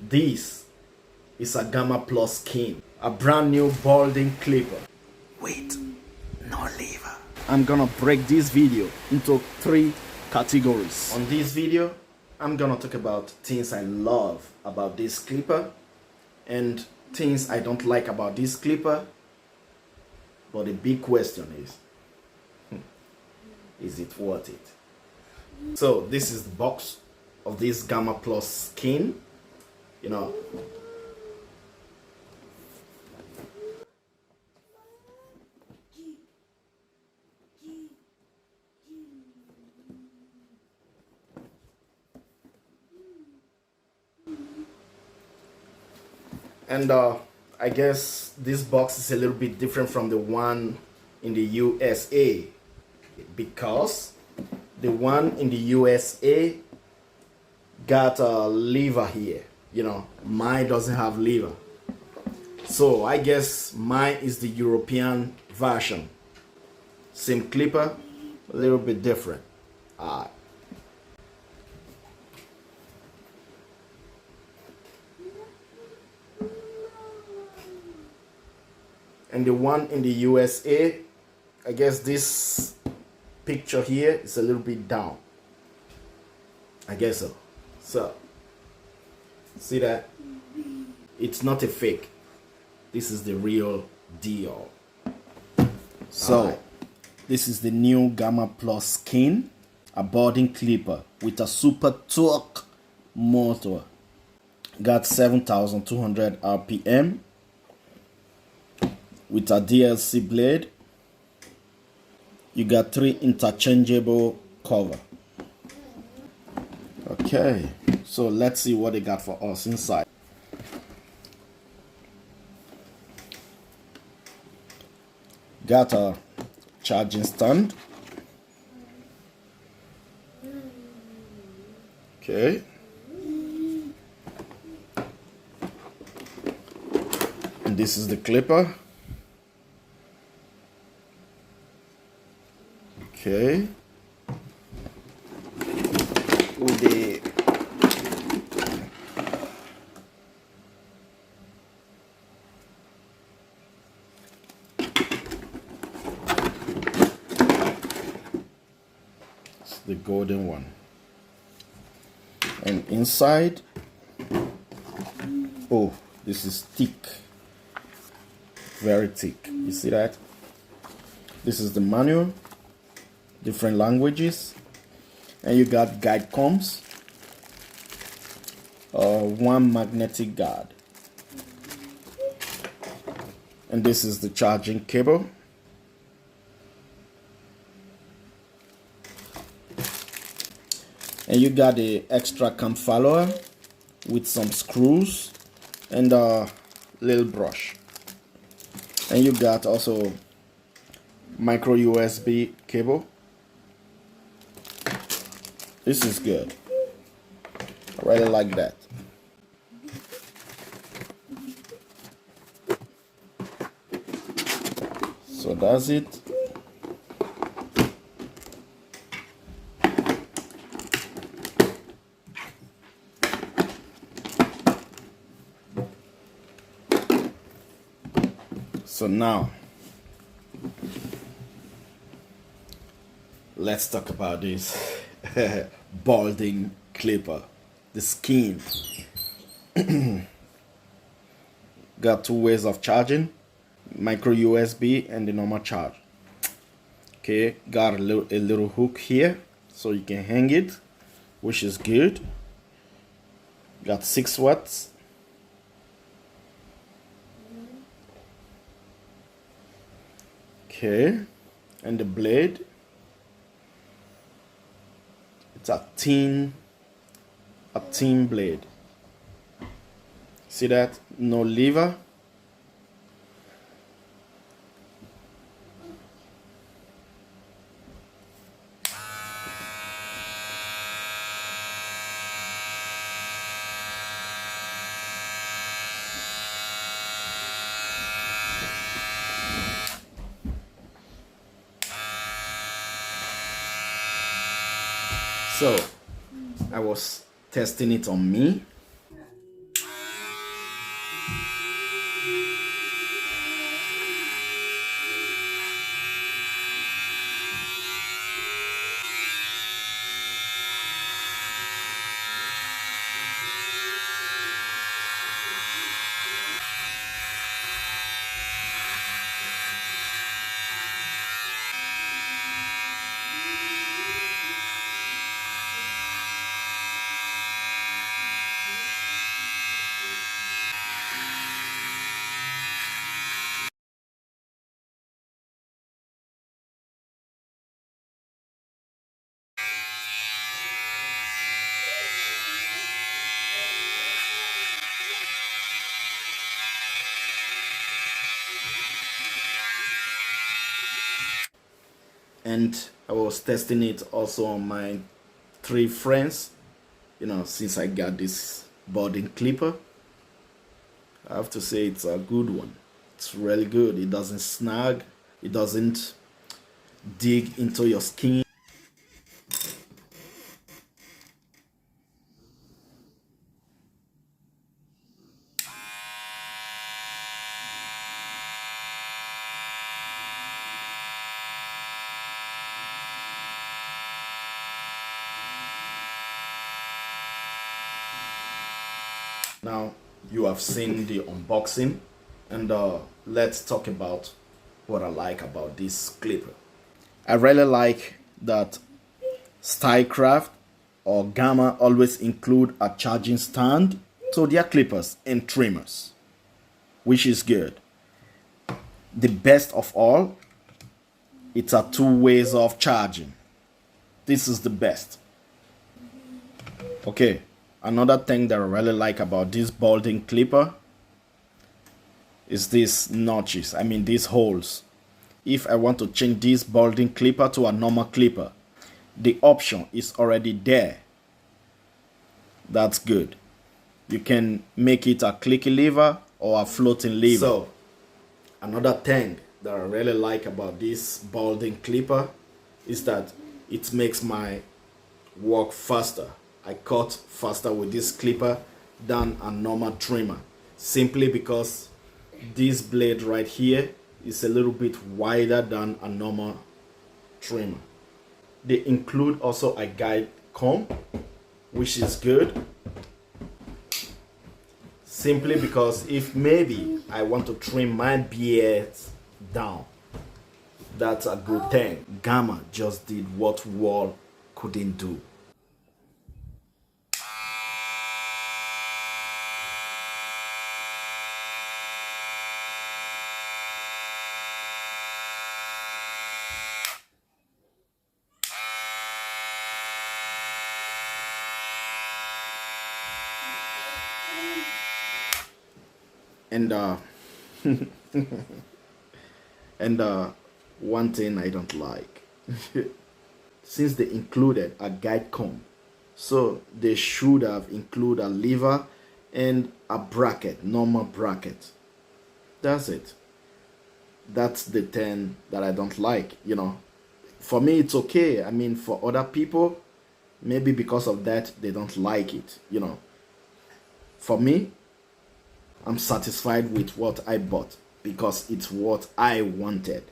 This is a Gamma Plus Skin, a brand new balding clipper with no lever. I'm gonna break this video into 3 categories. On this video, I'm gonna talk about things I love about this clipper and things I don't like about this clipper. But the big question is it worth it? So this is the box of this Gamma Plus Skin. You know, and I guess this box is a little bit different from the one in the USA, because the one in the USA got a lever here. You know, mine doesn't have lever. So I guess mine is the European version. Same clipper, a little bit different. And the one in the USA, I guess this picture here is a little bit down. I guess so. So, see that? It's not a fake. This is the real deal. So, this is the new Gamma Plus Skin, a balding clipper with a super torque motor. Got 7,200 RPM with a DLC blade. You got 3 interchangeable cover. Okay, so let's see what they got for us inside. Got a charging stand. Okay. And this is the clipper. Okay. With the golden one, and inside, oh, this is thick, very thick. You see that? This is the manual, different languages, and you got guide combs, 1 magnetic guard, and this is the charging cable. And you got the extra cam follower with some screws and a little brush. And you got also micro USB cable. This is good. I really like that. So that's it. So now, let's talk about this balding clipper, the Skin. Got 2 ways of charging, micro USB and the normal charge. Okay, got a little hook here so you can hang it, which is good. Got 6 watts. Okay, and the blade, it's a thin blade. See that? No lever. So I was testing it on me. and I was testing it also on my 3 friends, you know, since I got this balding clipper. I have to say it's a good one. It's really good. It doesn't snag, it doesn't dig into your skin. Now you have seen the unboxing, and let's talk about what I like about this clipper. I really like that Stylecraft or Gamma always include a charging stand to their clippers and trimmers, which is good. The best of all, it's a 2 ways of charging. This is the best. Okay, another thing that I really like about this balding clipper is these notches, I mean these holes. If I want to change this balding clipper to a normal clipper, the option is already there. That's good. You can make it a clicky lever or a floating lever. So another thing that I really like about this balding clipper is that it makes my work faster. I cut faster with this clipper than a normal trimmer, simply because this blade right here is a little bit wider than a normal trimmer. They include also a guide comb, which is good, simply because if maybe I want to trim my beard down, that's a good thing. Gamma just did what Wall couldn't do. And one thing I don't like, since they included a guide comb, so they should have included a lever and a bracket, normal bracket. That's it. That's the thing that I don't like, you know. For me it's okay. I mean, for other people, maybe because of that they don't like it, you know. For me, I'm satisfied with what I bought because it's what I wanted.